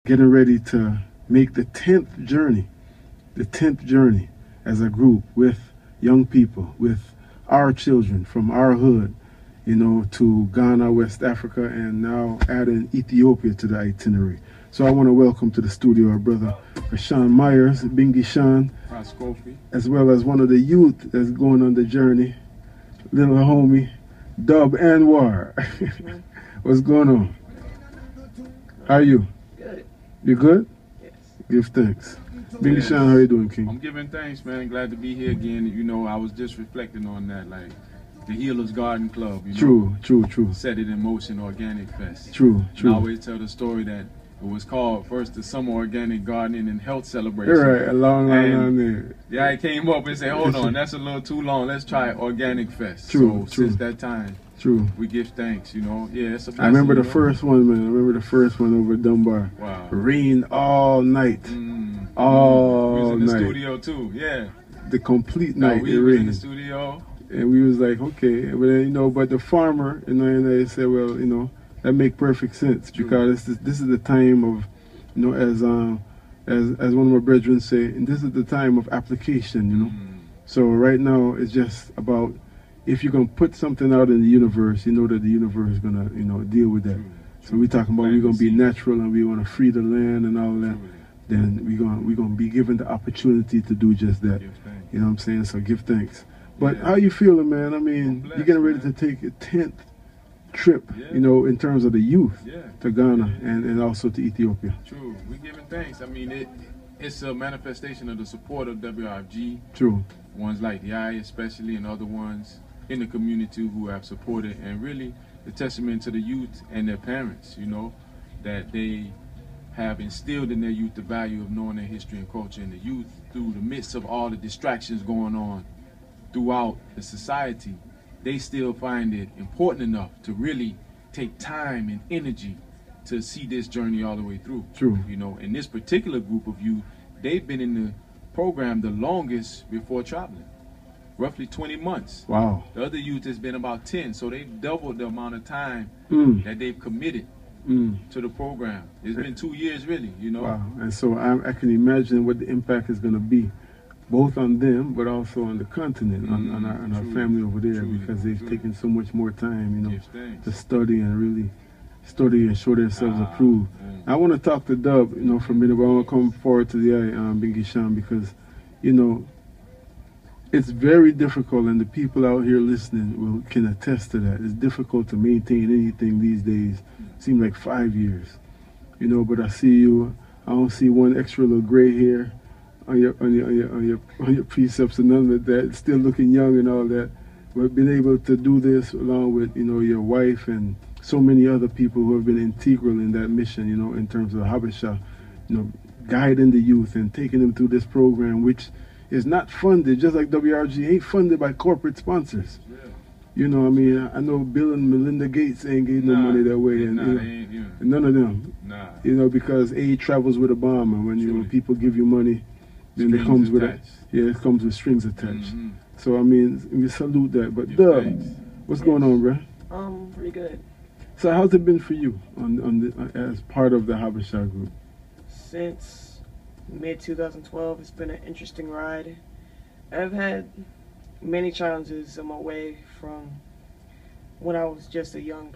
getting ready to make the 10th journey as a group with young people, with our children from our hood, to Ghana, West Africa, and now adding Ethiopia to the itinerary. So I want to welcome to the studio our brother Cashawn Meyers, Binghi Shawn, Ras Kofi, as well as one of the youth that's going on the journey, little homie, Dub Anwar. What's going on? How are you? Good. You good? Yes. Give thanks. Binghi Shawn, how you doing, King? I'm giving thanks, man. Glad to be here again. I was just reflecting on that, like the Healer's Garden Club. True. Set it in motion, Organic Fest. True. I always tell the story that it was called first the Summer Organic Gardening and Health Celebration. Right, a long there. Yeah, I came up and said, hold on, that's a little too long. Let's try Organic Fest. True. Since that time, we give thanks. Yeah, it's a blessing. I remember the first one, man. I remember the first one over at Dunbar. Wow. Rain all night. All night. We was in the studio too. Yeah. The complete night. We was in the studio. And we was like, okay, but then, but the farmer, and they said, well, that make perfect sense. True. Because this is the time of, as one of my brethren say, and this is the time of application, So right now it's just about, if you're gonna put something out in the universe, you know that the universe is gonna, deal with that. True. So we're talking about we're gonna be natural and we wanna free the land and all that. True. Then we're gonna be given the opportunity to do just that. You know what I'm saying? So give thanks. But how you feeling, man? I mean, blessed, you're getting ready to take a 10th trip, in terms of the youth to Ghana and also to Ethiopia. True. We're giving thanks. I mean, it's a manifestation of the support of WRFG. True. Ones like the I, especially, and other ones in the community who have supported, and really the testament to the youth and their parents, that they have instilled in their youth the value of knowing their history and culture, and the youth, through the midst of all the distractions going on throughout the society, they still find it important enough to really take time and energy to see this journey all the way through. True. And this particular group of youth, they've been in the program the longest before traveling, roughly 20 months. Wow. The other youth has been about 10, so they've doubled the amount of time that they've committed to the program. It's been 2 years, really, Wow. And so I can imagine what the impact is going to be, both on them, but also on the continent, on our family over there, because they've taken so much more time, to study and really study and show themselves approved. I want to talk to Dub, for a minute, but I want to come forward to the Binghi Shawn, because, it's very difficult, and the people out here listening can attest to that. It's difficult to maintain anything these days. Seems like 5 years, but I see you. I don't see one extra little gray hair on your precepts and none of that. Still looking young and all that. But being able to do this along with your wife and so many other people who have been integral in that mission, in terms of Habesha, guiding the youth and taking them through this program, which is not funded, just like WRG ain't funded by corporate sponsors. I know Bill and Melinda Gates ain't getting no money that way, and none of them. Because aid travels with a bomb, and when people give you money, then it comes with it comes with strings attached. So we salute that. But Dub, what's going on, bro? Pretty good. So how's it been for you as part of the Habesha group? Since mid-2012, it's been an interesting ride. I've had many challenges on my way from when I was just a young,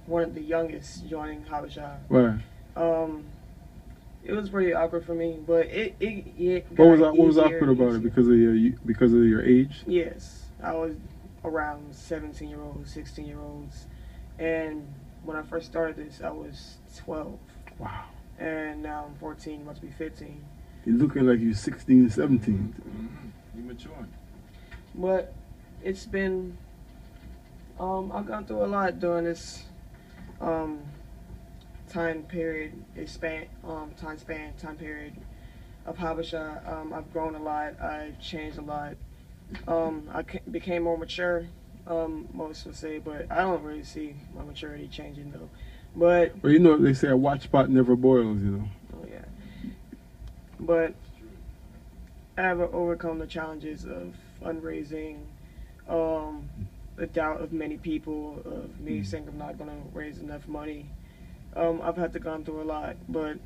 one of the youngest joining Habesha. Right. It was pretty awkward for me, but what was awkward about it? Because of your age? Yes, I was around 17-year-olds, 16-year-olds, and when I first started this, I was 12. Wow. And now I'm 14, about to be 15. You're looking like you're 16, 17. You're maturing. But it's been, I've gone through a lot during this time period of Habesha. I've grown a lot. I've changed a lot. I became more mature, most would say, but I don't really see my maturity changing though. But well, they say a watch pot never boils, Oh yeah. But I have overcome the challenges of fundraising, the doubt of many people, of me saying I'm not going to raise enough money, I've had to gone through a lot, but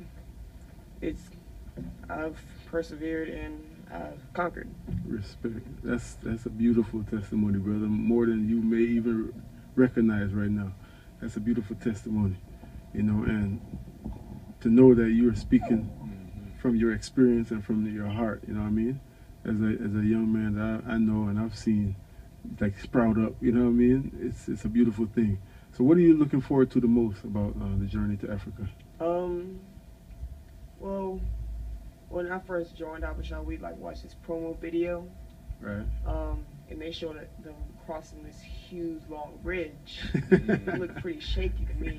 I've persevered and I've conquered. Respect. That's a beautiful testimony, brother. More than you may even recognize right now. That's a beautiful testimony, you know, and to know that you are speaking from your experience and from your heart, you know what I mean? As a young man that I know and I've seen like sprout up, you know what I mean? It's a beautiful thing. So what are you looking forward to the most about the journey to Africa? Well, when I first joined Habesha, we like watched this promo video. Right. And they showed them crossing this huge long bridge. It looked pretty shaky to me.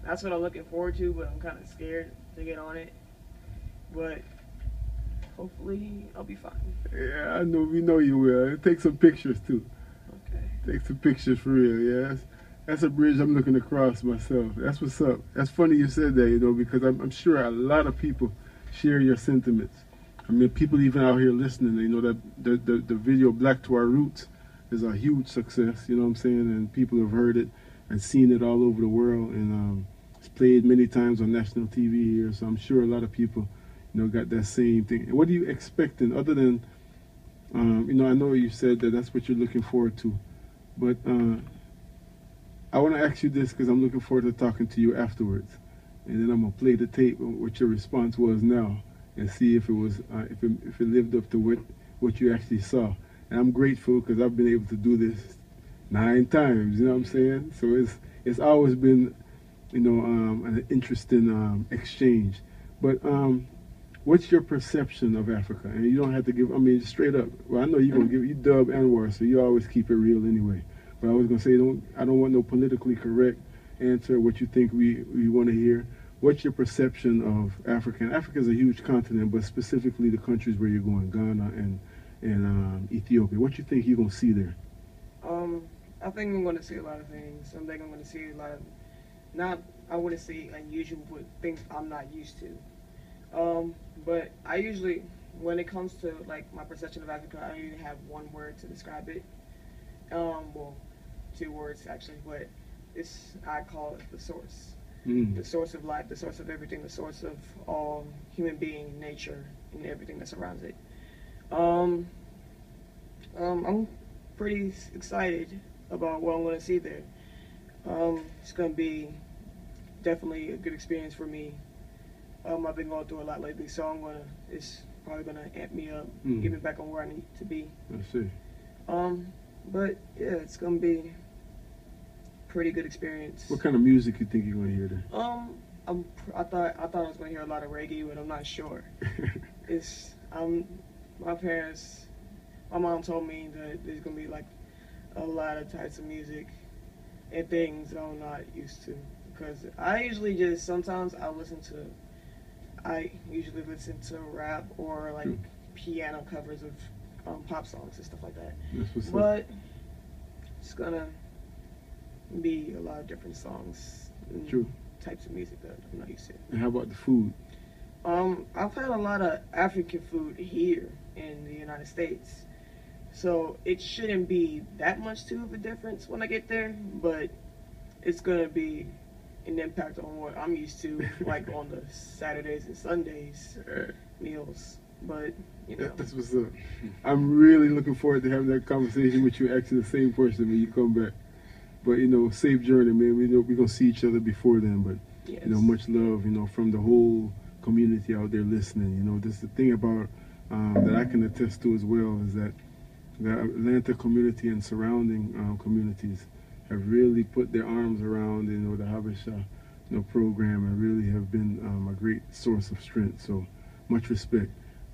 That's what I'm looking forward to, but I'm kind of scared to get on it. But hopefully I'll be fine. Yeah, I know. We know you will. Take some pictures too. Okay. Take some pictures for real. Yeah, that's a bridge I'm looking to cross myself. That's what's up. That's funny you said that, you know, because I'm sure a lot of people share your sentiments. I mean, people even out here listening, you know, that the video Black to Our Roots is a huge success, you know what I'm saying? And people have heard it and seen it all over the world. And it's played many times on national TV here. So I'm sure a lot of people, you know, got that same thing. And what are you expecting other than, you know, I know you said that that's what you're looking forward to. But I want to ask you this because I'm looking forward to talking to you afterwards. And then I'm going to play the tape, what your response was now, and see if it was if it lived up to what you actually saw. And I'm grateful because I've been able to do this 9 times. You know what I'm saying? So it's always been, you know, an interesting exchange. But what's your perception of Africa? And you don't have to give. I mean, straight up. Well, I know you're gonna give. You Dub Anwar, so you always keep it real anyway. But I was gonna say, I don't want no politically correct answer. What you think we want to hear. What's your perception of Africa? And Africa is a huge continent, but specifically the countries where you're going, Ghana and Ethiopia. What you think you're going to see there? I think I'm going to see a lot of things. I think I'm going to see a lot of, I wouldn't say unusual, but things I'm not used to. But I usually, when it comes to like my perception of Africa, I usually have one word to describe it. Well, 2 words actually, but I call it the source. The source of life, the source of everything, the source of all human being, nature, and everything that surrounds it. I'm pretty excited about what I'm going to see there. It's going to be definitely a good experience for me. I've been going through a lot lately, so it's probably going to amp me up, get me back on where I need to be. I see. But yeah, it's going to be pretty good experience. What kind of music you think you're going to hear there? I thought I was going to hear a lot of reggae, but I'm not sure. My mom told me that there's going to be like a lot of types of music and things that I'm not used to. Because I usually sometimes I usually listen to rap or like piano covers of pop songs and stuff like that. But it's going to be a lot of different songs and types of music that I'm not used to. And how about the food? I've had a lot of African food here in the United States, so it shouldn't be that much too of a difference when I get there, but it's gonna be an impact on what I'm used to, like on the Saturdays and Sundays meals. But you know, that's what's up. I'm really looking forward to having that conversation with you, asking the same question when you come back. But, you know, safe journey, man. We know we're going to see each other before then. But, you know, much love, you know, from the whole community out there listening. You know, this is the thing about that I can attest to as well is that the Atlanta community and surrounding communities have really put their arms around, you know, the Habesha, program and really have been a great source of strength. So, much respect.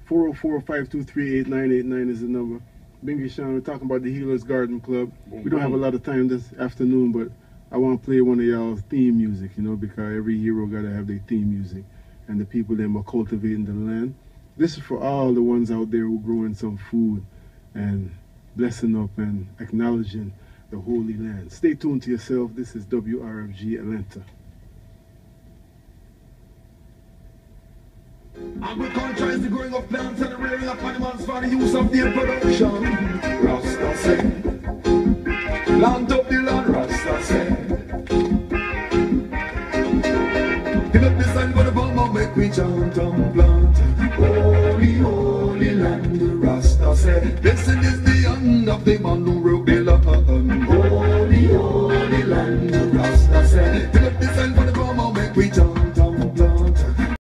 404-523-8989 is the number. Binghi Shawn, we're talking about the Healers Garden Club. We don't have a lot of time this afternoon, but I want to play one of y'all's theme music, you know, because every hero got to have their theme music. And the people that are cultivating the land. This is for all the ones out there who are growing some food and blessing up and acknowledging the Holy Land. Stay tuned to yourself. This is WRFG Atlanta. Agriculture is the growing of plants and the rearing of animals for the use of their production. Rasta said, plant up the land, Rasta said. Fill up the sand for the farmer, make we chant and plant. Holy, holy land, the Rasta say. Blessed is the hand of the man who broke the land. Holy, holy land, the Rasta say. Fill up the sand for the farmer, make we chant.